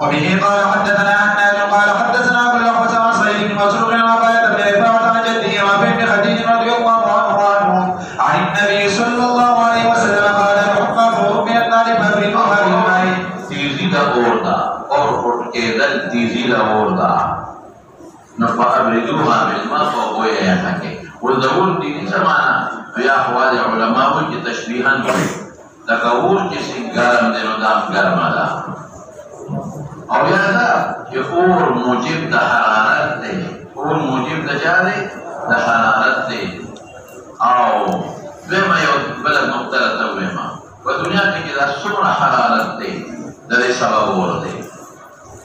وبه قال حدثنا حناد قال حدثنا ابو الأحوص عن سعيد بن مسروق عن عبادة بن رفاعة عن جده رافع بن خديج رضي الله عنه عن النبي صلى الله عليه وسلم قال الحمى فوق من النار فابردوها بالماء تیزی دا اوردا اور اٹھ کے دل تیزی دا اوردا فابردوها بالماء فوقویا یہاں کے والدور تیزی سمانا یا احوال علماء کی تشبیحاً لکور جسی گرم دینو دام گرم دا اور یادا کہ اور موجب دا حرارت دے اور موجب دا جا دے دا حرارت دے او ویما یو بلد مختلطا ویما و دنیا کے جدا سمر حرارت دے دا دے سبب اور دے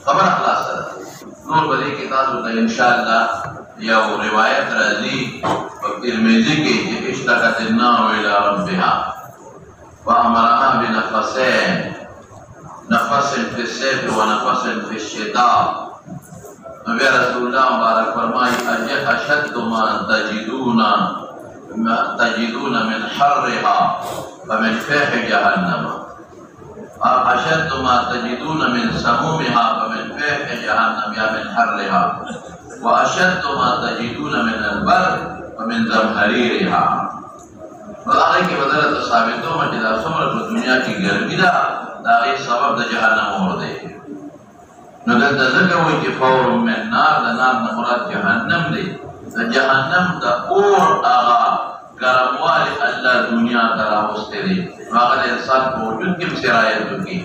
خبر اخلاص دا نور بدے کی تازو تا انشاءاللہ یو روایت رضی و ترمیزی کی اشتاقت النار الى ربها وأمرها بنفسين نفس في الصيف ونفس في الشتاء نبي رسول الله مبارك فرمائے أشد ما تجدون من حرها فمن فيح جهنم أشد ما تجدون من سمومها فمن فيح جهنم يا من حرها وأشد ما تجدون من البرد فمن زمهريرها بلاغی کی بدلت ثابتوں میں جدا سمر دنیا کی گرمی دا داغی سبب دا جہنم اور دے ندل دا ذکروی کی فور من نار دا نار نمراد جہنم دے دا جہنم دا اور آغا گرموالی اللہ دنیا ترا مستے دے واقع انسان کو وجود کم سرایت کی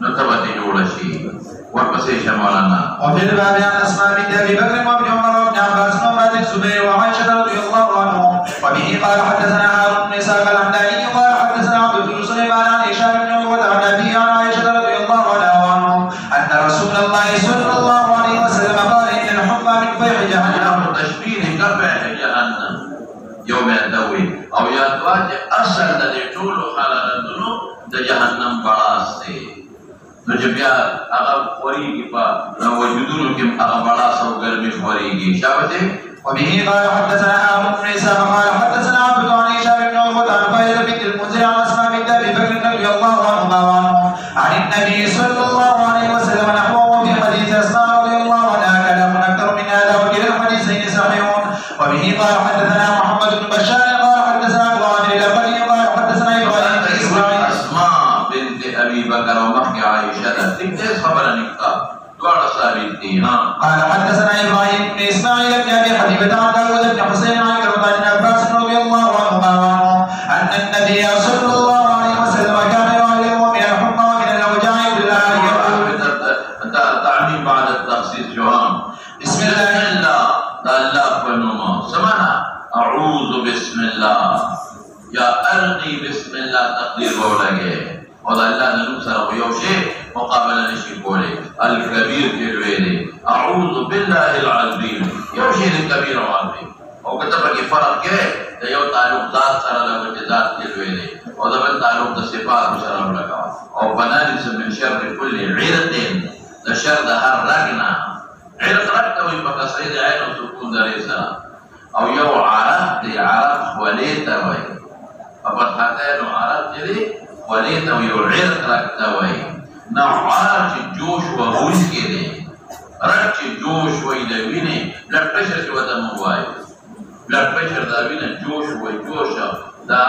نتبتی جوڑشی ورپسی شمالانا وفي الباب عن اسماء بنت ابي بكر وابن عمر وابن عباس وامرأة الزبير وعائشة رضي الله عنهم وبه قال حدثنا هارون بن اسحاق الحمداني قال حدثنا عبد بن سليمان عن هشام بن عروة عن ابيه عن عائشة رضي الله عنها ان رسول الله صلى الله عليه وسلم قال ان الحمى من فيح جهنم تشبيه كفيح جهنم يوم الدوي او يدواج اصل دا طول حالتونو دا جهنم براستي نو جبیا اگر خوری کی پا وجودونو کم اگر بڑا سو گرمی خوری کی شابتے وبه قال حدثنا هارون بن اسحاق قال حدثنا عبد عن هشام بن عروة عن فائدة بنت المنذر عن اسماء بنت ابي بكر رضي الله عنهما عن النبي صلى الله عليه وسلم نحوه وفي حديث اسماء رضي الله عنها كلام اكثر من هذا وكلا الحديثين صحيح وبه قال حدثنا محمد بن بشار قال حدثنا ابو عامر الأبلي قال حدثنا ابراهيم بن اسماعيل اسماء بنت ابي بكر ومحكي عائشة تكتس خبر نكتا دوار ثابت تھی ہاں قال حدثنا ابراهيم بن اسماعيل بن ابي حبيبة عن داود بن حسين عن عروة بن عباس رضي الله عنهما ان النبي صلى الله عليه وسلم كان يعلم من الحمى ومن الاوجاع بالله يقول تعميم بعد التخصيص جوان بسم الله الله فنما سمعنا اعوذ بسم الله یا ارقی بسم اللہ تقدیر بولا گئے اور اللہ ننو سر ویوشے مقابلہ نشی بولے الکبیر کے رویلے اعوذ باللہ العظیم یوشے الکبیر وعظیم اور کتبہ کی فرق ہے کہ یو تعلق ذات سر لگو ذات کے رویلے اور دبل تعلق دا صفات سر لگا اور بنالیس من شر کل عیرتین دا شر دا ہر رگنا عیرت رگتا ہوئی پکا سید عین و سکون دا ریسا او یو عرب دی عرب ولیتا ہوئی فقط حتى عرب جدي وليت ويعرق ركتوي نعرج جوش وغوش كده رج جوش ويدوينه بلاد بريشر شو ده موبايل بلاد بريشر ده بينا جوش وجوشة ده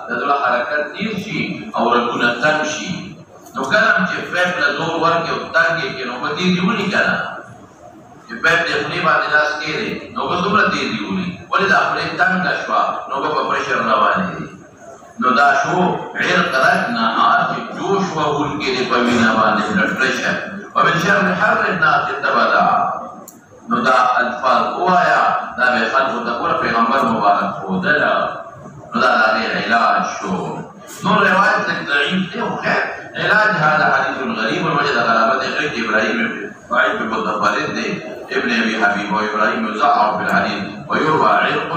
دول حركات تيجي او رجونا تمشي نو كلام جفاف لزور ورقه وتانجي كنو بدي يقولي كلام جفاف دخلي بعد ناس كده نو بس دول دي يقولي ولذا أخلي تانجا شوا نو بابا بريشر رواني ندا شو عرق نهار چې جوش وهونکي د په وینه باندې بلډ پرشر ومن شر حر الناس تبدا نو دا الفاظ وایا دا به خلکو ته ور پیغمبر مبارک خودل نو دا غیر علاج شو نو روایت ضعیف دی او خیر علاج هذا حديث غريب ووجد غرابة غير إبراهيم وعيد بمتفرد ابن أبي حبيب وإبراهيم يزعر في الحديث ويروى عرق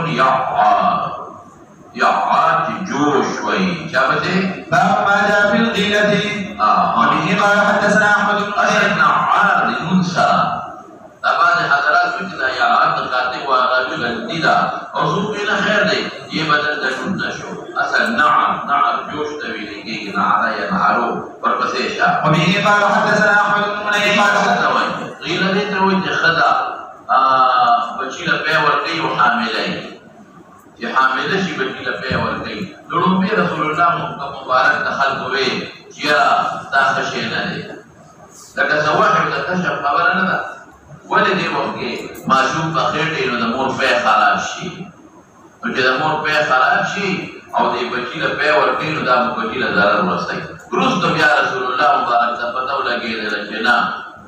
يعات جوش وي شابته باب ما جاء في الغيلة وبه قال حدثنا أحمد بن أسد نعار لننسى بعض حضرات فكرة يعات خاطئ ورجل الديدة وصوبنا خير دي يبدل دشون نشو أسد نعر جوش تويلي كي نعر ينعرو وربسيشا وبه قال حدثنا أحمد بن منيع قال حدثنا غيلة دي تروي خدا بچيلا بيور كي وحاملين چې حامله شي بچی له په ورګي لومبي رسول الله مبارک دخل کوي چې دا خشي نه دي لکه زواحب د کشف خبره نه ده ولې دی وګي ماشوم په خېټه نو د مور په خراب شي نو چې د مور په خراب شي او د بچی له په ورګي نو دا بچی له ضرر ورسي ورسته بیا رسول الله مبارک ته پته ولګي چې نه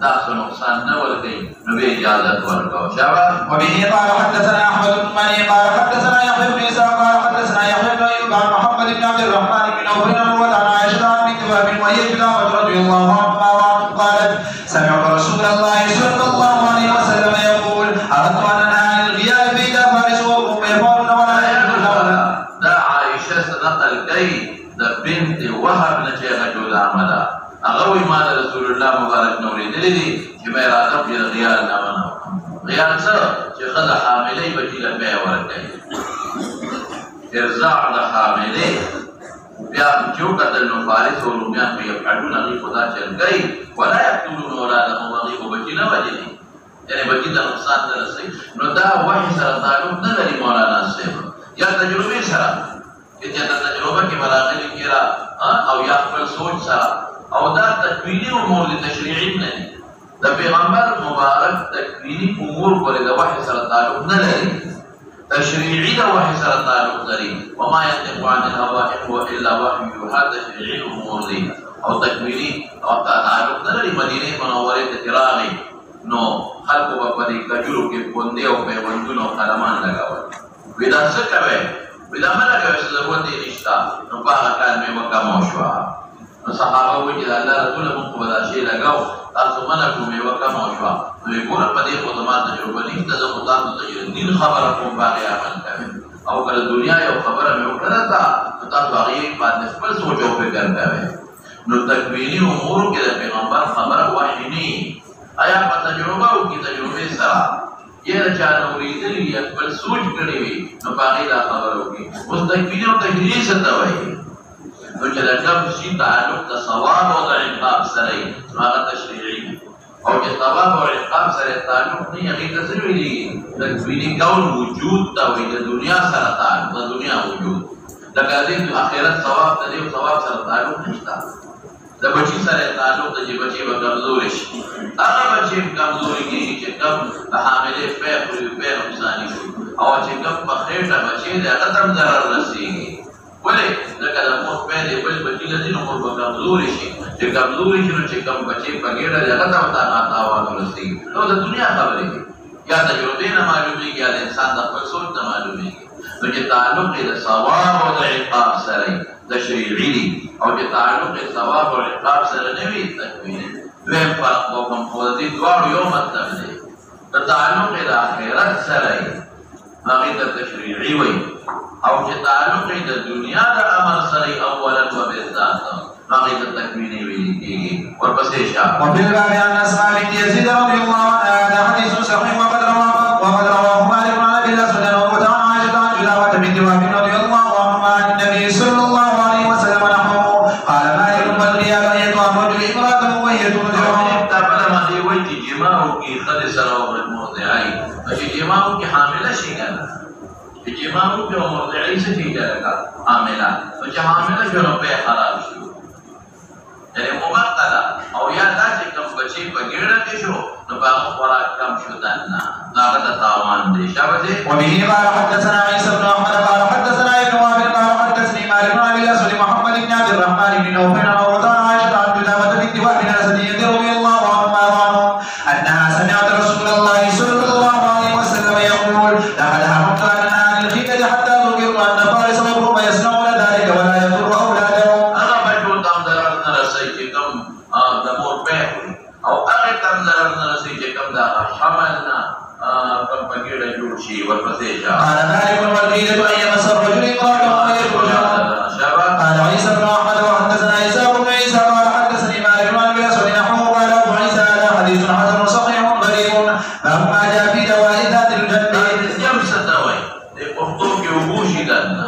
دا نقصان نه ورګي نو به اجازه ورکاو شابه وبه قال حدثنا احمد بن منيع قال حدثنا يحيى بن اسحاق قال حدثنا يحيى بن ايوب عن محمد بن عبد الرحمن بن عوف عن عائشه بنت وهب وهي بنت رضي الله عنها قالت سمعت رسول الله صلى الله عليه وسلم يقول اردت ان انهى عن الغياب فاذا فارس وهم يفعلون ولا يعلمون دا عائشه نقل کوي د بنت وهب نه چې رجل عمله اغوی ما رسول الله مبارک نورې دي چې مې راځم په غیال نه ونه غیال سره چې خدای حاملې بچی له بیا ورکړي ارزاع د حاملې بیا چې کتل نو فارس او رومیان په یفعلون غي خدا چل گئی ولا يقتلون اولادهم وغي بچی نه وجدي یعنی بچی ته نقصان نه رسي نو دا وحي سره تعلق نه لري مولانا صاحب یا تجربه سره چې تجربه کې مراغلي کړه او یا خپل سوچ سره او دا تکوینی امور د تشریعی نه د پیغمبر مبارک تکوینی امور پرې د وحی سره تعلق نه لري تشریعی د وحی سره تعلق لري وما ينطق عن الهوى ان هو الا وحي يوحى تشریعی امور دي او تکوینی او تعلق نه لري مدینه منوره ته راغی نو خلق په دې کجورو کې پوندې او پیوندونو قلمان لگاول ودا څه کوي ودا مله کوي چې ضرورت یې نشته نو په هغه کار مې وکمو شو نو صحابه وی چې الله رسول مونږ په داسې لګاو تاسو منه کومې وکم او شو نو ګور په دې خو زمات تجربه نشته د خدای د دین خبره کوم باندې عمل کوي او کله دنیا یو خبره مې وکړه تا تاسو هغه باندې خپل سوچ او فکر کوي نو تکوینی امور کې د پیغمبر خبره وحی نه آیا په تجربه او کې تجربه سره یې چا نوریدلی خپل سوچ کړی وي نو باندې دا خبره وکړي اوس تکوینی او تجربه څه وایي نو چې د کوم شي تعلق د ثواب او د عقاب سره هغه تشریعي او چې ثواب او عقاب سره تعلق نه هغه تسویلي د ویني کول وجود ته وي د دنیا سره تعلق د دنیا وجود د کله د آخرت ثواب ته او ثواب سره تعلق نشته د بچی سره تعلق د چې بچي به کمزور شي هغه بچي کمزوري کېږي چې کم د حاملې په نقصان شي او چې کم په خېټه بچي د هغه تم ضرر رسېږي ولې لکه د مور په دې بل بچی له دې نور به کمزوري شي چې کمزوري شي نو چې کم بچي په ګډه هغه ته تاوان ورسېږي نو د دنیا خبرې یا تجربه نه معلومیږي یا د انسان د خپل سوچ نه معلومیږي نو چې تعلق د ثواب او د عقاب سره تشریعي او چې تعلق د ثواب او عقاب سره نه وي تکویني دویم فرق او کوم خو دې دواړو یو مطلب دی د تعلق د آخرت سره هغه د تشریعي وي او چې تعلق د دنیا د عمل سره اولا و بالذات هغه د تکویني ویل کېږي ورپسې شاه وفي الباب عن اسماء بنت يزيد رضي الله عنها هذا حديث صحيح وقد رواه مالك عن ابي الاسود وعن عائشه عن جلابه بنت وهب رضي الله عنهما عن النبي صلى الله عليه وسلم نحوه قال مالك والغياب ان يطعم الرجل امراته وهي ترجعه تابع ما دی وایي چې جماع کې خد سره او مرضعي چې جماع کې حامله شي کنه جماع کې او مرضعي څه کېږي حامله چې حامله شو نو په خراب شي یعنی مبتلا او یا دا چې کوم بچي په ګډه کې شو نو په خوراک کم شو دنه هغه د تاوان دی شابه وبه قال حدثنا عيسى بن احمد قال حدثنا ابن وهب قال حدثني مالك بن رسول محمد بن عبد الرحمن بن نوف عن عروة عن عائشة عن جذامة بنت وهب الأسدية رضي الله عنها أنها سمعت رسول الله صلى الله عليه وسلم يقول لقد حرمت عن الخيل حتى ذكرت أن فارس والروم يصنعون ذلك ولا يضر أولادهم. أنا بجوز أم دررنا رسيكم دمور بيحوي أو أغتم دررنا رسيكم دا حملنا كم بقير جوشي والفسيشة. قال مالك والقيلة أن يمس الرجل امرأته ويخرج. قال عيسى بن أحمد وحدثنا عيسى بن عيسى قال حدثني مالك عن الأسود نحوه قال أبو عيسى هذا حديث حسن صحيح غريب فما جاء في دواء ذات الجنب. يمس الدواء لقطوك وبوشي لنا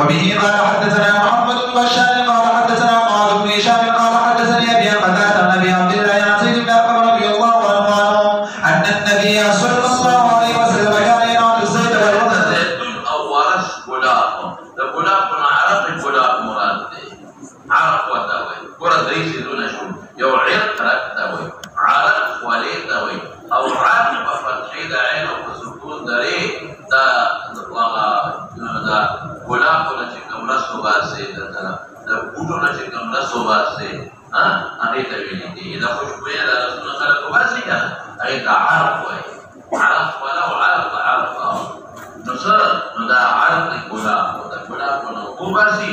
وبه قال حدثنا محمد بن بشار قال حدثنا معاذ بن هشام قال حدثني أبي قتادة عن أبي عبد الله عن زيد بن أرقم رضي الله عنه أن النبي صلى الله عليه وسلم كان ينعت الزيت والوطن. زيتون أو ورش غلاف الغلاف عرق الغلاف مراد عرق وتوي ورد ريس دون شو يو عرق رتوي عرق وليتوي أو عرق فتحيد عين وسكون دري دا غلاف ولا شكم رسو باسي دا بوتو لا شكم رسو باسي أنا تبيني إذا خوشبوية دا رسول خلق باسي أي دا عرق وي عرق ولو عرق نصر ندا عرق غلاف ودا غلاف ونو باسي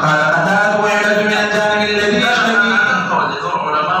قال قتادة ويعلج من الجانب الذي يشتكي. علماء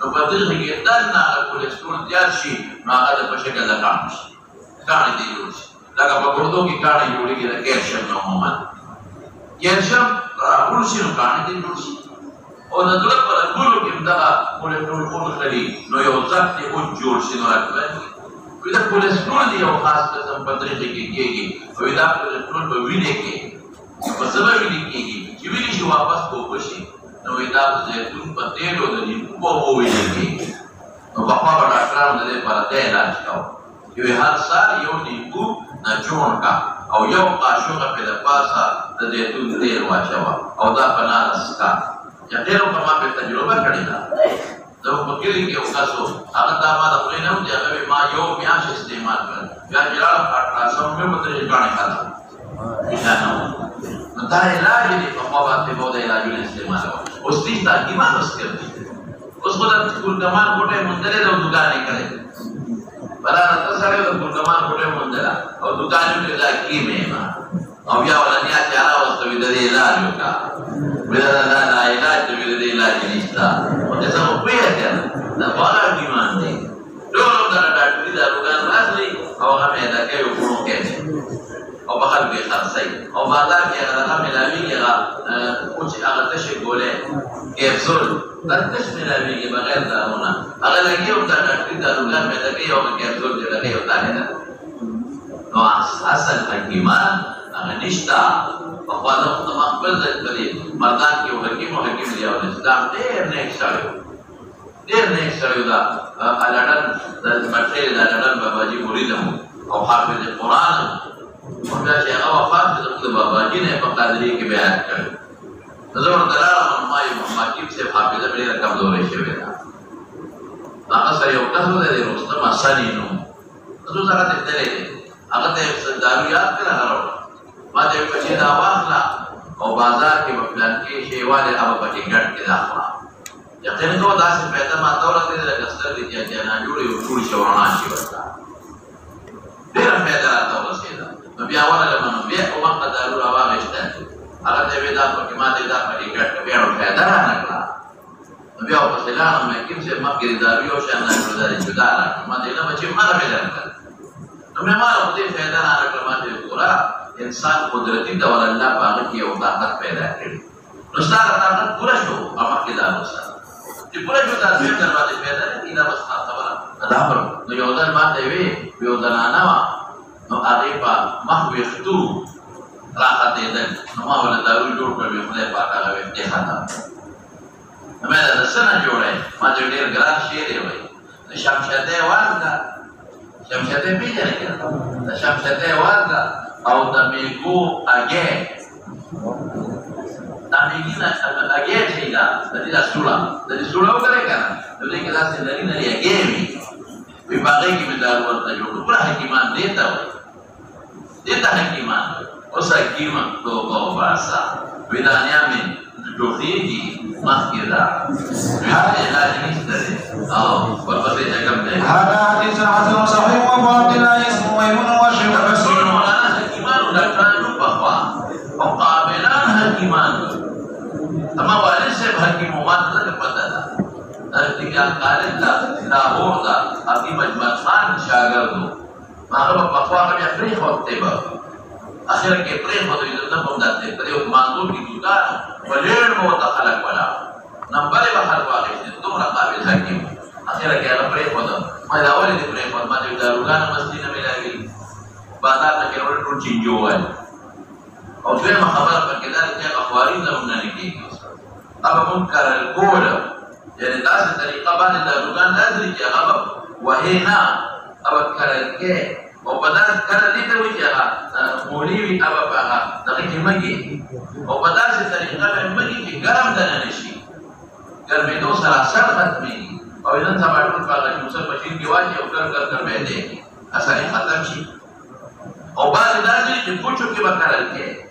نو په دې کې دنه کولیسټرول زیات شي نو هغه په شکل د کاڼي شي کاڼي دی جوړ شي لکه په ګردو کې کاڼي جوړېږي د کیلشیم نه عموما کیلشیم راټول شي نو کاڼي دی جوړ شي او د زړه په رګونو کې دغه کولیسټرول ونښلي نو یو ځګ یې جوړ شي نو راټولېږي دا کولیسټرول یو خاص قسم په طریقې کې کېږي او دا کولیسټرول په وینې کې په سبب وینې کېږي چې وینې شي واپس وشي نو دا د زیتون په تیلو د لیمو په اوبو وینې کېږي نو پخوا به ډاکټرانو د دې لپاره دا علاج کاوه چې هر سهار یو لیمو نچوڼ کا او یو قاشوغه پرې د پاسه د زیتون تیل واچوه او دا په ناله څښه ډېرو په ما پرې تجربه کړې ده زموږ په کلي کې یو کس و هغه دا ما د خولې نه وځي هغه ما یو میاشت استعمال کړ بیا چې لاړم الټراساونډ مې ورته کاڼي خلاص نو دا علاج دی په ما باندې به د علاجونه استعمالوه اوس دې ته حکیمان اوس کوي اوس خو د ګلګمان کوټې موندلې ده او دوکان یې کړی بله راته سړی د ګلګمان کوټې موندله او دوکان یې کړی دا کیمې ما او بیا ولا نیا چې راوسته وي د دې علاج وکړه ویل دا علاج دی ویل دې علاج نشته او دې څه وپوهېږه که نه دا بالا حکیمان دی ټول هم دغه ډاکټري داروګان راغلي او هغه معده کوي او کړو کوي او په خلکو یې خرڅوي او بازار کې هغه دغه مېلاوېږي هغه کوچ هغه تشې ګولۍ کیپسول دا تش مېلاوېږي بغیر دارونه هغه لګي هم دا ډاکټري داروګان معده کوي او کیپسول جوړه کوي او تانې ده نو اصل حکیمان هغه نشته پخوا زه خو زما خپل ځای په دې مردان کې یو حکیم او حکیم دی او اسلام ډېر نیک سړی و ډېر نیک سړی و دا لډن د مټرې د لډن باباجي مرید هم او حافظ قرآن هم او بیا چې هغه وفات شو زموږ د باباجي نه یې په قادري کې بیان کړی نو زه ورته لاړم نو ما یې محمد حکیم صاحب حافظه مې ډېره کمزورې شوې ده هغه سره یو کس و دی رستم حسني نوم زه سره ته تللی دی هغه ته یې دارو یاد کړه هغه راوړه ما ته ویل چې دا واخله او بازار کې به پلان کې شی والې هغه پکې ګډ کې دا خورا یقین کوه داسې پیدا ما ته ورته لکه سترګې چې جاناجوړې یو ټول شي ورڼا شي ورته ډېره پیدا راته ورسېده نو بیا ورغلم نو بیا په وخت دارو راواخېسته هغه ته ویل دا پکې ما ته دا پکې ګډ کړه بیا نو پیدا رانه کړه نو بیا ورپسې لاړم حکیم صاحب مخکې د دارو یو شان دا جدا راکړه ما ته ویل بچې ماله مې درکړه نو مې ما خو دې پیدا رانه کړه ما ته ګوره انسان قدرتی ډول الله په هغه کې یو طاقت پیدا کړي نو ستا طاقت پوره شو هغه کې دا وسه چې پوره شو دا څنګه دروازه پیدا نه دا وسه خبره دا پر نو یو ځل باندې وی یو ځلانه نو هغه په مخ وختو راځي دل نو ما ول دا جوړ کړو خدای پاک هغه وخت خاطر نو مې دا څنګه جوړه ما دې ډېر ګران شی دی وای شمشاده وردا شمشاده پیژنې دا شمشاده وردا او د میګو اگې د میګی نه اگې چې دا د دې سوړه وکړې کنه د دې کې داسې لري نه اگې وي په باغې کې دا ورته جوړ کړو حکیمان دیتا حکیمان اوس حکیمان توبه واسا ودانیا مې جوړېږي مخکې دا هغه علاج نشته او ورپسې څنګه دی هذا حديث حسن صحيح وعبد الله اسمه ميمون وشيخ رسول مقابلان حکیمان اما والد صاحب حکیمومان ته پته ده ارتقا قالب دا لاهور دا حکیم اجمل خان شاگرد هغه په پخوا کې پرې وخت به اخر کې پرې وخت یې نه کوم دته پرې او مانګو کې جوړا ولېړ مو ته خلق ولا نمبر به هر واقع دي دومره قابل حکیم اخر کې هغه پرې وخت ما دا ولې دې پرې وخت ما دې داروګان مسجد نه ملایي بازار ته کې ورته ټول چینجو وای او دویمه خبره پکې دا چې اخباري زمونه نه کېږي هغه منکر القول یعنې داسې طریقه باندې داروګان لازم چې هغه وهې نه هغه کرل کې او په داسې کله دې ته وایي چې هغه مولي وي هغه په هغه دغه کې مګي او په داسې طریقه باندې مګي چې ګرم دننه شي ګرمېدو سره اثر ختمېږي او نن سبا ټول په هغه موسر ماشین کې واچي او کر به دی اثر یې ختم شي او بعضې داسې چې کوچو کې به کرل کې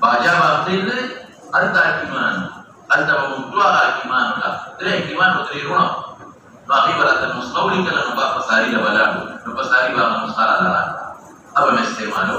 baca waktu itu anta kiman anta memtua kiman lah tere kiman tere rono bagi beratan musqawli kalau nampak pasari dah balagu nampak pasari bang musqala lah apa mesti malu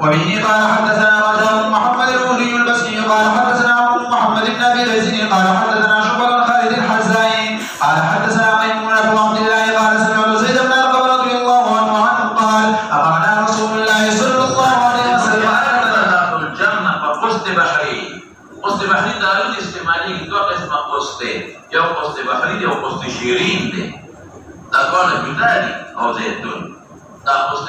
وبه قال حدثنا رجاء محمد الروحي البصري قال حدثنا محمد بن ابي الهزيل قال حدثنا شعبة بن خالد الحزائي قال حدثنا ميمون بن عبد الله قال سمعت زيد بن ارقم رضي الله عنه قال امرنا رسول الله صلى الله عليه وسلم ان ندخل الجنه فقصد بحري قصد بحري دارو استعمالي دو قسم قصد يو قصد بحري يو قصد شيرين دي دغونه جداري او زيتون دا قصد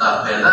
دا فائدہ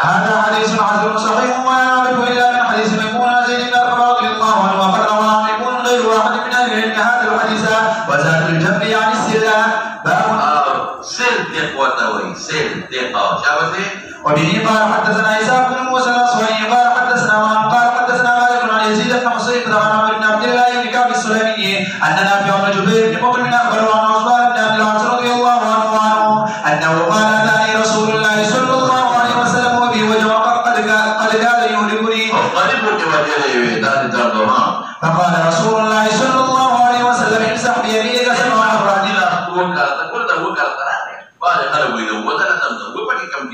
هذا حديث حسن صحيح ولا نعرف الا من حديث ميمون زيد بن ارقم رضي الله عنه وقد روى ميمون غير واحد من اهل العلم هذا الحديث وزاد الجنب عن السلاح باب سل تقوى سل تقوى شابته وبه قال حدثنا إسحاق بن موسى الأصفهاني قال حدثنا وعن قال حدثنا مالك عن يزيد بن حصين عن عمرو بن عبد الله بن كعب السلمي أن نافع بن جبير بن مطعم أخبره عن عثمان بن عبد العاص رضي الله عنه أنه قال أتاني رسول الله صلى الله عليه وسلم وبه وجه قد كاد يهلكني فقال رسول الله صلى الله عليه وسلم امسح بيمينك سبع مرات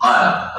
قال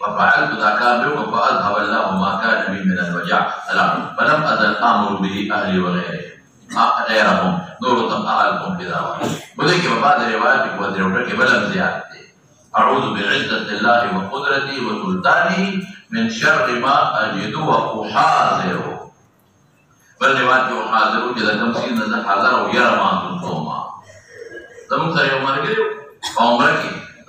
وفعلت ذاك فأذهب الله ما كان بي من الوجع فلم أزل آمر به أهلي وغيرهم نورتم أهلكم في ذلك وذلك بعد رواية وذلك بلم زيادة أعوذ بعزة الله وقدرته وسلطانه من شر ما أجد وأحاذر بل رواية أحاذر إذا كم سين نزل حاضر ويرى ما تنصوما تم سر يوم مرقل عمرك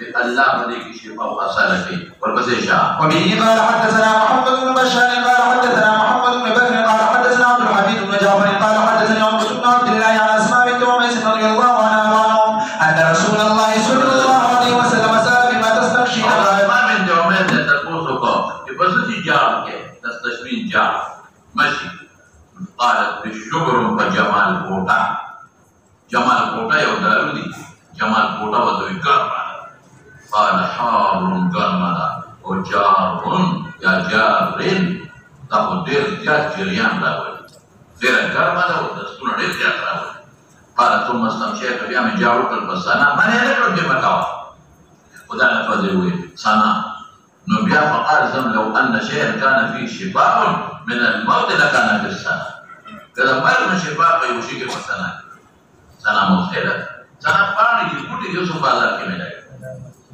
الله بديك شفاء وأسالك والبزيشة. وبه قال حدثنا محمد بن بشار قال حدثنا محمد بن بكر قال حدثنا عبد الحميد بن جعفر قال حدثني عمرو بن عبد الله عن أسماء بنت عميس رضي الله عنها وعنهم أن رسول الله صلى الله عليه وسلم سأل بما تستغشين. أسماء بنت عميس تقولك ببسط جارك تستشفين جار مشي قالت بالشبر فجمال قوتا جمال قوتا يودارودي جمال قوتا ودوي قرمنا قال حار قرمنا وجار يا جارين تقدير جات جريان راوي غير قرمنا ودستون دير جات راوي قال ثم استمشيت بها من جاروك البسانا من يلقل بمكاوة وده نفذوه سنة نبيا فقال زم لو أن شيئا كان فيه شفاء من الموت لكان في السنة كذا بل من شفاء فيوشيك في السنة سنة مستحيلة سنة فاني يقول يوسف الله كمينة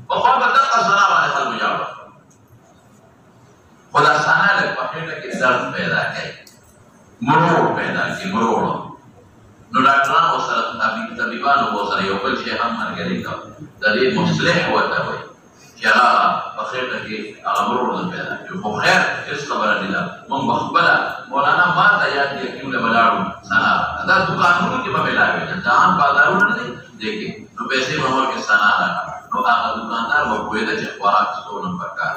وقال بدأت سنة وانا خلق جاوة خدا سنة لك فحيلة درد پیدا کی مرور پیدا کی مرور نو ډاکټرانو سره طبيبانو سره یو بل شی هم مرګري کا د دې مصلح وته وي چې هغه په خېټه کې هغه مرور پیدا کی خو خیر هیڅ خبره نه ده مونږ بخبله مولانا ما ته یاد دي کیونه بلاړو سنا دا دکانونو کې به ملاوي دا عام بازارونه نه دي نو پیسې مور کې سنا نه نو هغه دکاندار و کوی د خوراک څو نمبر کار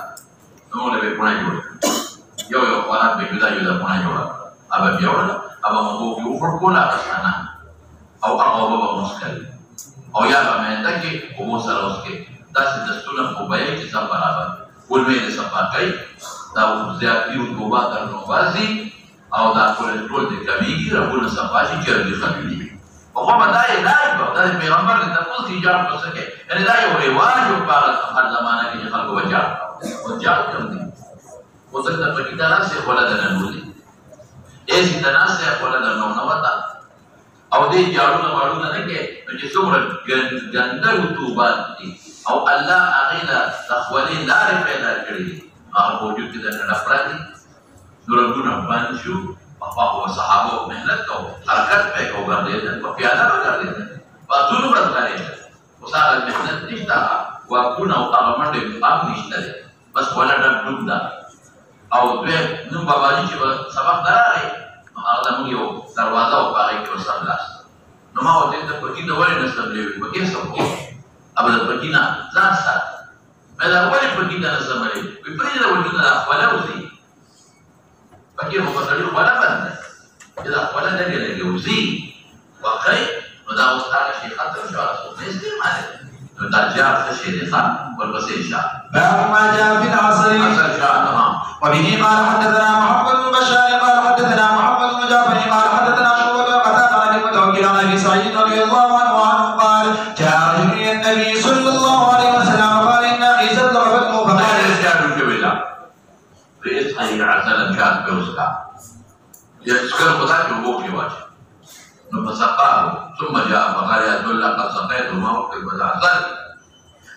نو له به پونه جوړ یو خوراک به جدا پونه جوړ ابا بيولا ابا مبوك يوفر كولا بسانا او اقوى بابا مسكري او يابا مهندكي وموسى روسكي داسي دستونا قبائي جسا برابر والمين سفاقي دا زيادتي رتوبات النوبازي او دا كولسترول دي كميجي ربونا سفاشي جرد خبيلي وخوة داي لايبا دا پیغمبر لتقول تجار بسكي يعني دا يو رواج وقالت اخر زمانة كي خلق وجار كم دي وزكتا فكتا ناسي ولدنا نولي ایسی تناسه خولا در نونوتا او دی جارونه وارونه نکه چې څومره ګنده رطوبات دي او الله هغې له تخولې لارې پیدا کړي دي هغه په وجود کې د ډپره دي نو رګونه بند شو پخوا صحابو محنت کو حرکت پې کو ګرځېدل په پیاده به ګرځېدل بادونو به ځغلېدل اوس هغه محنت نشته واکونه او هغه منډې هم نشته دی بس خوله ډب ده او دوی نوم باباجي چې به سبق دراري نو هغه زموږ یو دروازه وه په هغې کې به سملاست نو ما ورته ته پکې ته ولې نه سملې پکې څه وکړو ابه د پکې نه ځان ساته مې دا ولې پکې ته نه سملې وایي پرېږده وجود نه دا خوله وځي پکې خو په سړي خوله بند دی چې دا خوله لږې لږې وځي واقعي نو دا اوس هغه شي ختم شو هغه څوک نه استعمالوي نو دا جار څه شی دی ښه ورپسې شاه باب ما جاء في العصر وبه قال حدثنا محمد بن بشار قال حدثنا محمد بن جعفر قال حدثنا شعبة قتادة عن المتوكل عن ابي سعيد رضي الله عنه قال جاء رجل الى النبي صلى الله عليه وسلم قال ان عيسى ضربته فقال يستعمل كبلا فيسحي عسلا كان بوسكا يسكر قطعه بوكي واجه فسقاه ثم جاء فقال يا دل قد سقيت ما وقف العسل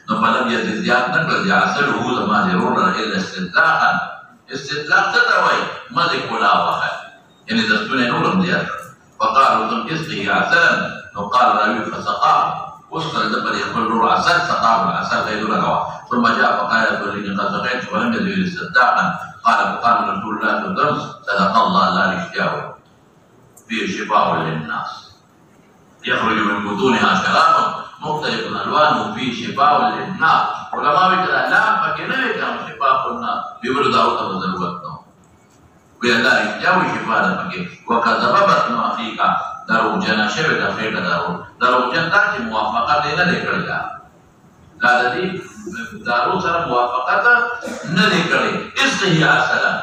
فلم يزد نقل يعسله لما يرون الا استدلاقا استدلاق تتوي ملك ولا واحد يعني دستون نورم زياده فقالوا ثم اسقه عسلا وقال راوي فسقاه وصل الدبر يقول نور عسل سقاه العسل غير رغوه ثم جاء فقال يا دل قد سقيت ولم يزد استدلاقا قال فقال رسول الله صلى الله عليه وسلم صدق الله لا يشتاوي فيه شفاء للناس يخرج من بطونها شراب مختلف الالوان فيه شفاء للناس علماء كذا لا فكنا كان شفاء قلنا بيقولوا داوود وذروتنا ويلا يجاوي شفاء لك وكذب بطن اخيك درو جنا شبك خير درو جنا کی موافقت نه لیکل لا دې دارو سره موافقت نه لیکل استحیا سلام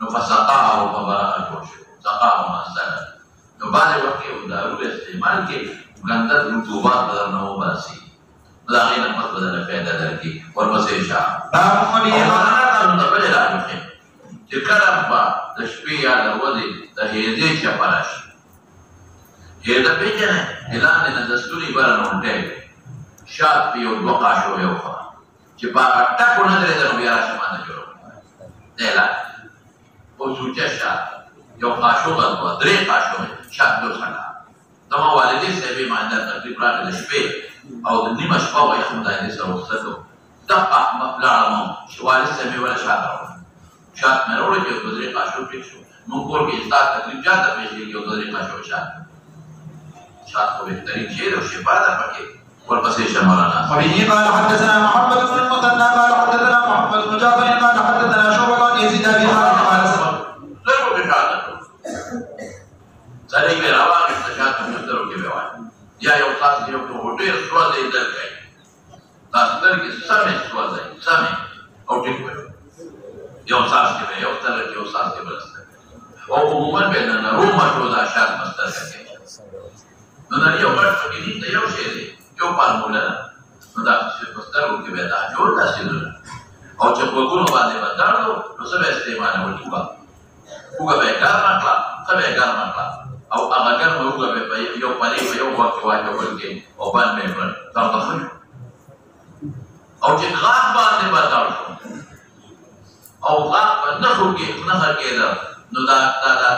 نو فسقاه وبرأ جوش سقاه مثلا نو بعد وخت یو دارو استعمال کې ګنده رطوبات بدل نه وباسي دا غینه مت بدل پیدا درکې ورپسې شاه باب ما به قال نو بل راځي چې کله په د شپې یا د ورځې د هېدې چپراش هېده پیژنه اعلان نه دستوري برنونټه شات پیو دوقا شو یو خوا چې په ټکو نه درې نو بیا شمانه جوړ دلا او سوچا شات یو قاشو غلطه درې قاشو شات دو څنګه دما والدې سبي مانده تقریبا د شپې او د نیمه شپه وایي خدای دې سره وساتو دقه لاړم چې والد صاحب مې ولا شاته راوړل شات مې راوړل چې په درې قاشو پېښ شو موږ کور کې ستا تکلیف زیاته پېښېږي او درې قاشو شات خو بهترین شی دی او شفا ده پکې ورپسې شه مولانا وبه قال حدثنا محمد بن المثنى قال حدثنا محمد بن جعفر قال حدثنا شعبة عن يزيد بن خالد قال ضرب بشهادة سړی به راوغی د شات په سترګو کې به وایي یا یو خاص یو په ډېر سوځي درکوي دا سترګې سمې سوځي سمې او ټیک وي یو ساس کې به یو سترګې یو ساس کې بل سترګې او عموما به نه رومه شو دا شات مسترګې کې نو دا یو غټ کې دې یو شی دی یو فارموله نو دا چې په سترګو کې به دا جوړ داسې او چې په ګونو باندې بدلو نو څه به استعمالول کیږي وګه به ګرمه کړه څه به ګرمه کړه او هغه ګرمه وګه به یو پرې په یو وخت واچول کې او باندې کړ تر څو او چې غاښ باندې بدل شو او غاښ باندې خو کې نه کېده نو دا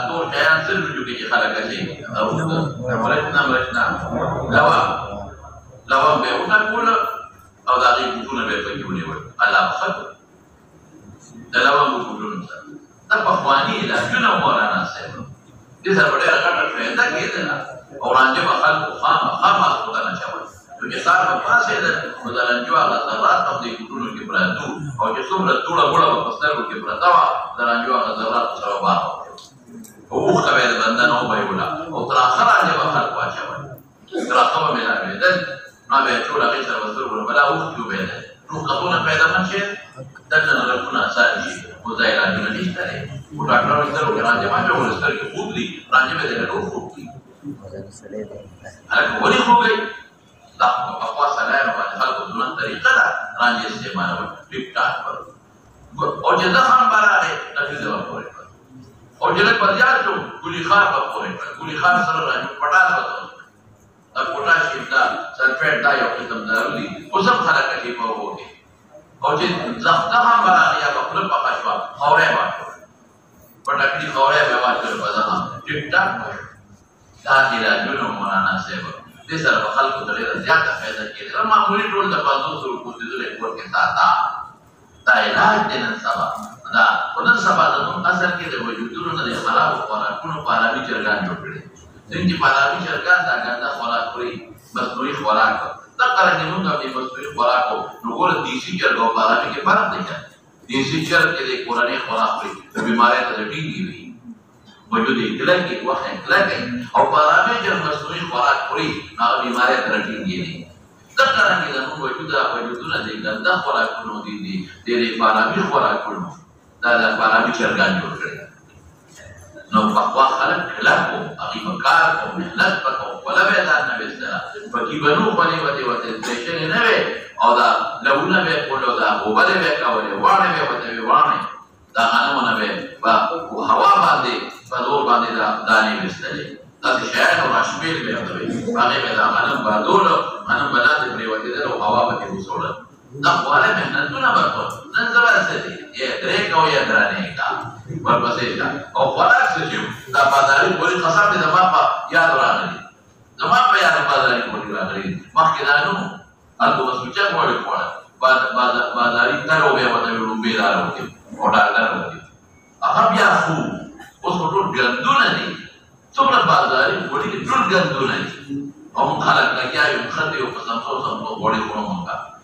ټول شیان څه وجو کې خلک کوي او ورته لوا به وټکول او دا غي ګټونه به پکې ونیول الله خبر دا لوا ګټونه دا په خواني علاجونه مولانا صاحب دې سره ډېر غټه فائدہ کېده او راځي په خلکو خامخا خدای نه چاوي نو چې خار په پاسه ده نو دا رنجو هغه ذرات په دې ګټونو کې پراته او چې څومره ټوله ګوړه په سترګو کې پراته وه دا رنجو هغه ذرات سره بار او خبره ده بنده نو وایولا او تر اخره دې په خلکو اچوي تر اخره مې راوړل ما به ټول هغه سره وسره بلا وخت جو به نو قطونه پیدا منشي دغه نظرونه اساسي شي او ځای راځي نشته او ډاکټر ورته راځي ما ته ورسره کې خوب دي راځي به دغه خوب دي هغه ولي خوږي دا په خاصه نه باندې خلکو دونه طریقه ده راځي استعمالول ټیک ټاک او چې دا هم برابر تفصیل ورکوي او چې له پدیار شو ګولي خار په پوره ګولي خار سره راځي پټاس وته دا پوټاشیم دا سلفیټ دا یو قسم ضروري اوس هم خلک کې په وګي او چې زخته هم برابر یا په خپل په خشوا اورې واټو پټاکي اورې به واټو په ځان ټیک ټاک دا علاجونه مولانا صاحب دې سره په خلکو ته ډېر زیاته فائدہ کېږي معمولی ټول د 500 روپو د دې ورکې ساته دا علاج دې نن سبا دا ونن سبا د اصل کې د وجودونو نه خراب خوراکونو په اړه به چرګان جوړ کړي څنګه په اړه به چرګان دا ګنده خوراک خوري مصنوعي خوراک دا قرانه موږ د مصنوعي خوراکو نو ګور دیسي چرګو په اړه کې فرق دی دیسي چرګ کې د قرانه خوراک خوري د بیماری ته ټینګي وي وجود کله کې وخت کله او په اړه چې مصنوعي خوراک خوري هغه بیماری ته ټینګي دي دا قرانه د وجودونه د ګنده خوراکونو دي د فارامي خوراکونو دا د فارامي چرګان جوړ کړي نو په خلک خلاف هغه کار او مهنت وکړو ولا به دا نه وسره پکې بنو باندې وته سټیشن نه وي او دا لونه به کولو دا وبله به کولې وانه به وته وانه دا غنمونه به په هوا باندې په دور باندې دا دانې وستلې دا شاید او راشمیل به وي هغه به دا غنم بادول غنم بلاد پرې وته دا هوا به وسوله دا ولا مهنتونه ورته نن زبر څه دي یې درې کو یې درانه کا ورپسې او خوراک څه دا بازاري پوری خصاب دي زما په یاد راغلي زما په یاد بازاري پوری راغلي مخکې دا نو البته وسوچا وړي پوره بازاري ترو به وته روبي راوځي او ډاکټر وځي هغه بیا خو اوس ټول ګندونه دي څومره بازاري پوری ټول ګندونه دي او خلک لګیاو خدای او قسم څو وړي کومه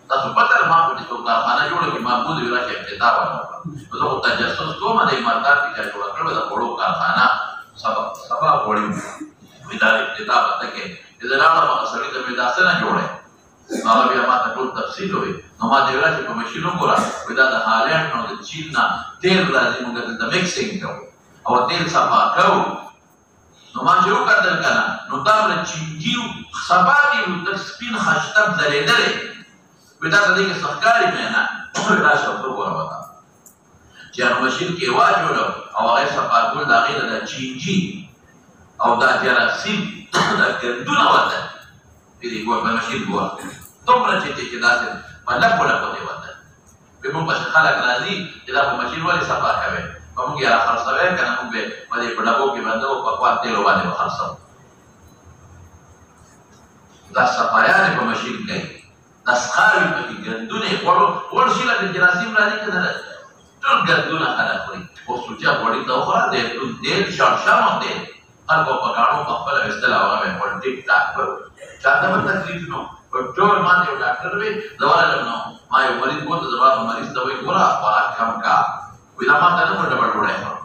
تاسو پته ما په دې څو کارخانه جوړه کې معبود ویرا کې ابتدا ورکړه نو ته تجسس کومه د ایماندار کې جوړه کړو دا وړو کارخانه سبا وړي ودا ابتدا پته کې دا نه ما سره د میداسه نه جوړه نو بیا ما ته ټول تفصیل وي نو ما دې راځي کوم شي نو ګورا ودا د هالند نو د چین نه تیل راځي موږ د میکسینګ کوو او تیل صفا کوو نو ما چې وکړل کنه نو دا له چینجیو صفا دي د سپین خشتب زلیدلې ودا ته دې سرکاري مېنا راشه په وګوره وتا چې هغه ماشين کې واجوړو او هغه صفا کول دا غیر د چینجی او دا جراثیم دا ګندونه وته دې ګور په ماشين ګور دومره چې داسې مطلب ولا کوي وته به موږ په خلک راځي چې دا په ماشين ولې صفا کوي موږ یې خرڅوي کنه موږ به په ډبو کې باندې او په خوا تیلو باندې خرڅو دا صفایان په مشین کوي دا سخاوي پکې ګندونه وړ شي لکه جراثیم راځي که نه ټول ګندونه خلک خوري اوس سوچا غوړي ته وخوره تیل شړشم تیل خلکو په ګاڼو په خپله ویستل او هغه مې خور ټیک ټاک به چاته به تکلیف نو ټول ما ته یو ډاکټر وی زه ورغلم نو ما یو مریض بوته زما مریض ته وایي ګوره خوراک کم کا وایي دا ما ته نه په ډبل ډوډۍ خورم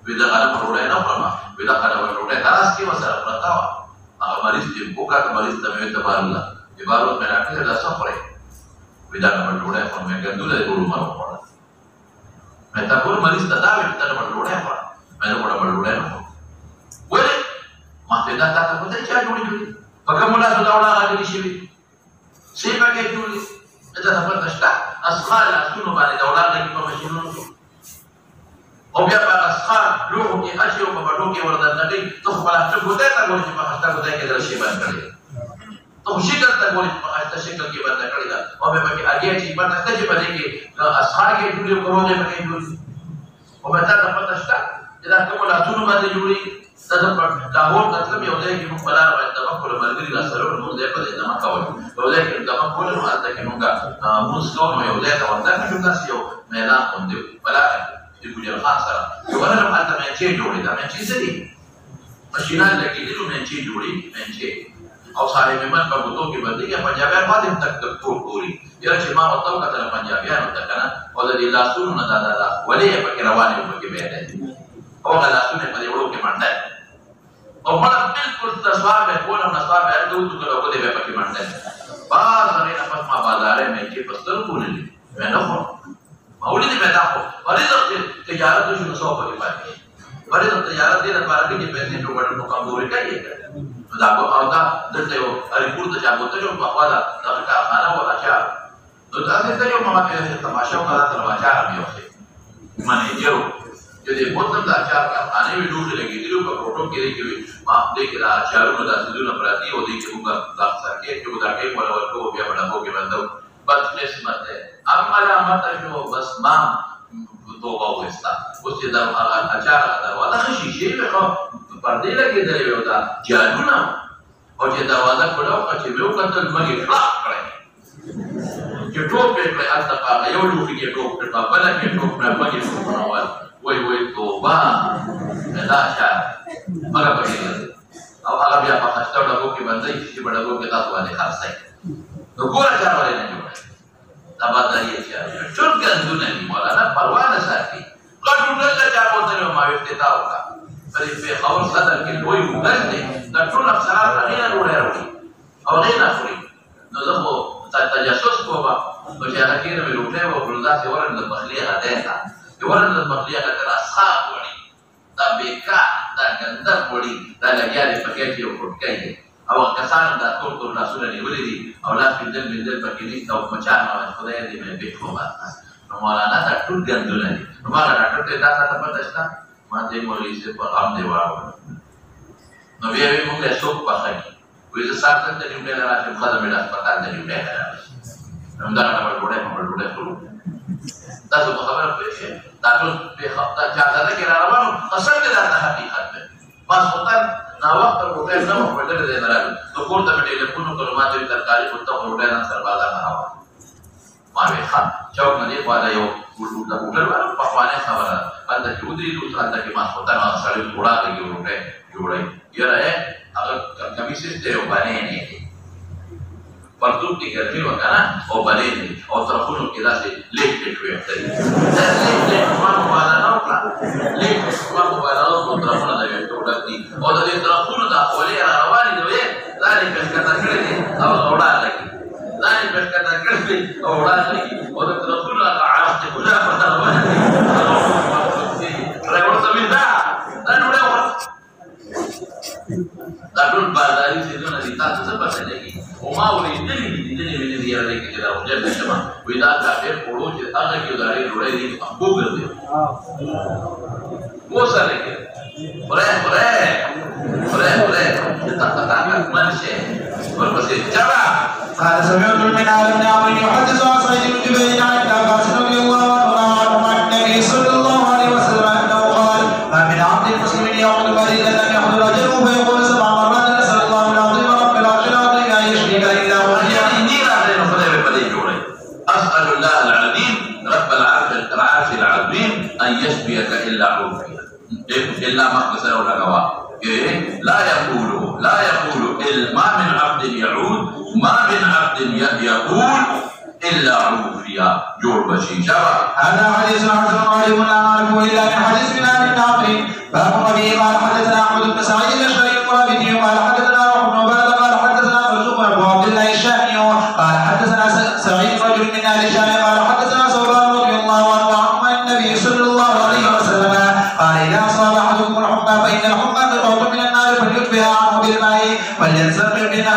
وایي دا غله په ډوډۍ نه خورم وایي دا غله په ډوډۍ داس کې ورسره پرته وه هغه مریض چې وکړه مریض ته مې ویل تبارالله عبارت میں ڈاکٹر سے څه خورئ وایي دا ډبل ډوډۍ خورم مې ګندونه دې ټول عمر وخوړل مې تا ټول مریض ته دا ویل چې ته ډبل ډوډۍ خوره مې دا ډبل ډوډۍ نه خورم ولې ما ته دا تا ته پته چا جوړې کړي په کومو لاسو دا وړه راغلي شوي څه یې پکې جوړې دا ته پته شته اسخا لاسونو باندې دا وړه لګي په ماشینونو کې او بیا په اسخا لوښو کې اچي او په بډو کې ورته کوي ته خپله هسته ګوتی ته ګورې چې په هسته ګوتی کې دغه شی بند کړی ته خو شکل ته ګورې چې په هسته شکل کې بنده کړې ده او بیا پکې اګیا چې بنده شته چې په دې کې اسخا کې جوړې او کروغې پکې جوړې او بیا تا ته پته شته چې دا کومو لاسونو باندې جوړې دا د لاهور ته تلم یو ځای کې موږ په لاره باندې دمه کوله ملګري راسره وو موږ ځای په ځای دمه کول یو ځای کې دمه کوله نو هلته کې موږ لمونځ کوو نو یو ځای ته ورته شو داسې یو میدان غوندې و په لاره کې د ګلجل خان سره چې ورغلم هلته مینچې جوړې دا مینچې څه دي مشینان لګېدلي نو مینچې جوړې مینچې او صاحب همت په ګوتو کې بندېږي پنجابیان بعد هم تک ټول ګوري یاره چې ما ورته وکتله پنجابیانو ته که نه او د دې لاسونو نه دا ولې یې پکې روانې وو پکې بیا دی او هغه لاسونه یې په دې وړو کې منډه او مړه بالکل تسوار به کوله نسوار به هر دوه کله وګړي به پکې منډه باز نه پس ما بازارې مې چې پستر کولې مې نه خو مولې دې پیدا کو ورته تجارت شو نو پکې پاتې ورته تجارت دې لپاره کې پیسې ټوکړ نو کمزوري کوي دا او دا دلته یو ریپورت چې هغه ته په خوا دا کارخانه ولا چا نو دا څه یو ما ته تماشا وکړه تر واچا راځي منیجر چې دې مطلب دا چار کارخانه وی ډوډۍ لګېدلو په پروټو کې دی ما دې کې دا چارونو داسې دونه پراتی او دې کې موږ دا سرکې چې دا کې ولا ورکو بیا بڑا کې باندې بس قسمت ہے اب علامت شو بس ما توبه وستا اوس چې دا اچار دروازه شیشه په پردې لګېدلې وو دا جادونه او چې دروازه کړو چې یو کتل مګي خلاص کړی چې ټوپ یې کړی هلته په یو لوښي کې ټوپ کړ په بله کې ټوپ کړی مګي ټوپونه وای توبه دا اشعار مګه پکې او هغه بیا په خسته ډبو کې باندې چې په ډبو کې تاسو باندې خرڅای نو ګوره چا ولې نه جوړه دا باندې چې ټول ګندونه دي مولانا پروا نه ساتي ګټو نه چا بوتلو ما افتتاح وکړه پرې په خبر صدر کې لوی وګړ دي دا ټول افسران غیر وړي راوړي او غیر اخري نو زه خو تجسس کوم او چې هغه کې نو روټه او بلداسه ورن د بخلي غداته ورن د بخلي غداته اصحاب وړي دا بیکار دا ګندر وړي دا لګیاري پکې یو فټکای او کسان دا ټول لاسونه نیولې دي او لاس بندل پکې نشته او مچان او خدای دې مې به خو نو مولانا دا ټول ګندونه دي نو ما ډاکټر ته دا څه پته شته ما دې مولوی سے پیغام دی واړو نو بیا یې موږ له څوک پخای وې زه ساتل ته نیولې راځم خدای مې هسپتال ته نیولې راځم نو دا ډول ټول تاسو خبره پېښه دا ټول په خپل اجازه کې راوړم اصل دې دا حقیقت ده ما سلطان نا وخت ورته نه مو پټل دې درال نو کوړه په ټلیفون کلمات دې ترکاری ورته ورته نه سر بازار نه راو ما وې خان چوک نه والا یو ورته وګړو په خوانه خبره انده چې ودري نو څنګه کې ما سلطان سره جوړا کې ورته جوړای یره هغه کمیسه دې وبانه نه پرتوب کې ګرځي وکنه او باندې او ترخونو کې داسې لیک شوی دی دا لیک ما مبالغه نه وکړه لیک ما مبالغه وکړه ترخونه دا یو ډول دي او د دې ترخونو د اولې روانې دی ځانې په کټه کړې دي او وړا لګي ځانې په کټه کړې دي او وړا لګي او د ترخونو د عاص ته ګلا په روانې دي راوړ سمیندا دا نو دا ټول بازاري سيزونه دي تاسو څه پته لګي او ما ولې دې دې یاره دې کې دا وجه نشم وې دا کافر پړو چې هغه کې داري جوړې دي ابو ګرځي و سره کې پره تا منشه ورپسې چبا قال سمعت من عالم نعم يحدث عن سعيد بن جبير عن عباس رضي الله عنه عن النبي صلى الله عليه وسلم انه قال ما من عبد المسلم يعود فريضه لم يحضر اجره فيقول 7 مرات نسال الله العظيم رب العرش العظيم ان ان يشفيك الا عافيه الا ما كسر ولا غوا لا يقول ما من عبد يعود ما من عبد يقول الا عافيه جور بشي شباب. هذا حديث حسن غريب لا نعرفه الا من حديث بلال بن عمرو باب ربيع قال حدثنا احمد بن سعيد الاشعري المرابطي قال حدثنا روح بن عباده قال حدثنا مرزوق بن ابو عبد الله الشامي قال حدثنا سعيد رجل من اهل الشام قال حدثنا ثوبان رضي الله عنه عن النبي صلى الله عليه وسلم قال اذا اصاب احدكم الحمى فان الحمى قطعه من النار فليتبعها عنه بالماء ولينسر منها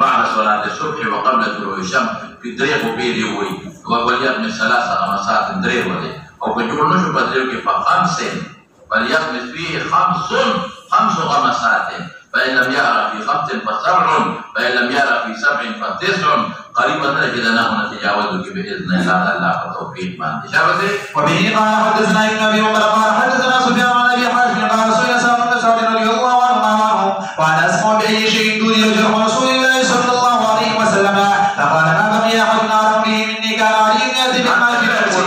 بعد صلاة الصبح وقبل طلوع الشمس في دريق وبيري وي وليقم 3 غمسات دريق ولي او كجور نشو بدريق ف5 وليقم فيه 5 غمسات فإن لم يرى في 5 ف7 فإن لم يرى في 7 ف9 قريبا نجد انه نتجاوزك باذن الله التوفيق ما انتشابته. وبه قال حدثنا ابن ابي عمر قال حدثنا سفيان عن ابي حازم قال سئل سعد بن سعد رضي الله عنه وعن اسمع باي شيء دون يجرح رسول الله صلى الله عليه وسلم فقال ما بقي احد اعلم به مني كان علي ياتي بما في نفسه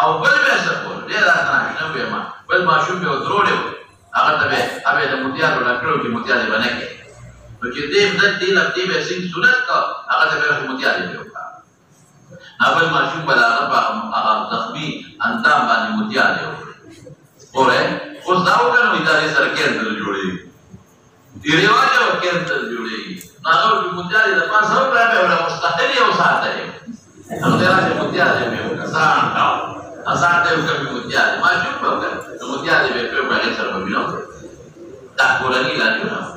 او بل به سپور دې راځنه نه به ما بل ماشوم به ودروړې هغه ته به هغه د متیارو ډاکټرو کې متیارې باندې کې نو چې دې دې لږ به سین سنت کا هغه ته به متیارې به وکړه نو بل ماشوم به هغه زخمي اندام باندې متیارې وکړي اوره اوس دا وکړو ادارې سره کېندل جوړې دې رواج او کېندل جوړې نو هغه متیارې د پاسه وکړه به مستقلی او ساتل نو دې راځي متیارې به وکړه Asante ukapi mutiare, maju bukan, mutiare betul bagi serba bilang, tak boleh lagi lah,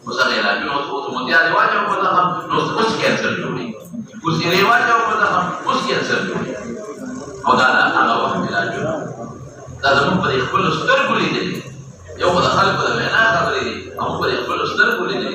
musafir lagi, untuk mutiare wajah pada ham, us cancer juli, us ini wajah pada ham, us cancer juli, awalnya anak orang bilang juli, tapi kamu pada ikhlas terguli deh, ya pada hal pada mana kabari, kamu pada ikhlas terguli deh,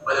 pada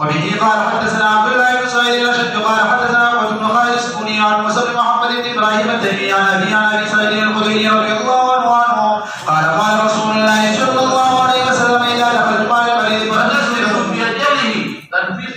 وبه قال حدثنا عبد الله بن سعيد الاشد قال حدثنا ابو بن خالد السكوني عن مسلم محمد بن ابراهيم التيمي عن ابي سعيد الخدري رضي الله عنه قال قال رسول الله صلى الله عليه وسلم اذا دخل المال المريض فنزل في اجله تنفيذ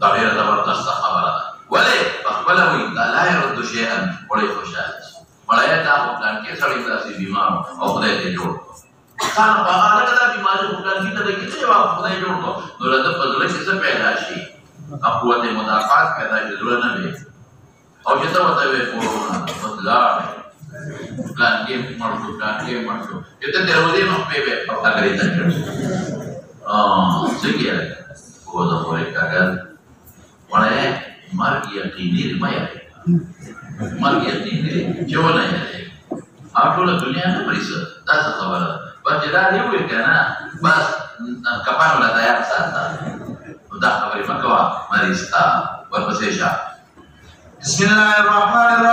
ضرير زبردست خبره ولی فقبله لا يرد شيئا ولا يخشى ولا يتعب كان کې سړی داسې بیمار او خدای دې جوړ خان په هغه دا بیماری خدای دې ته کې ته جواب خدای جوړ کو نو راته په دغه څه پیدا شي Aku ada mutakat kata dulu nabi. Au kita watawe corona, betul. Ganti masuk. Kita terus mau PB agar itu. Sekian. Bodoh boleh kagak. Oleh margi yang tinggi lumayan. Margi yang tinggi, coba nanya. Aku lah dunia ni berisah. Tak sabar. Berjalan dia kerana bas kapan udah tayar sana. Udah kabari makawa marista berpesesha. Bismillahirrahmanirrahim.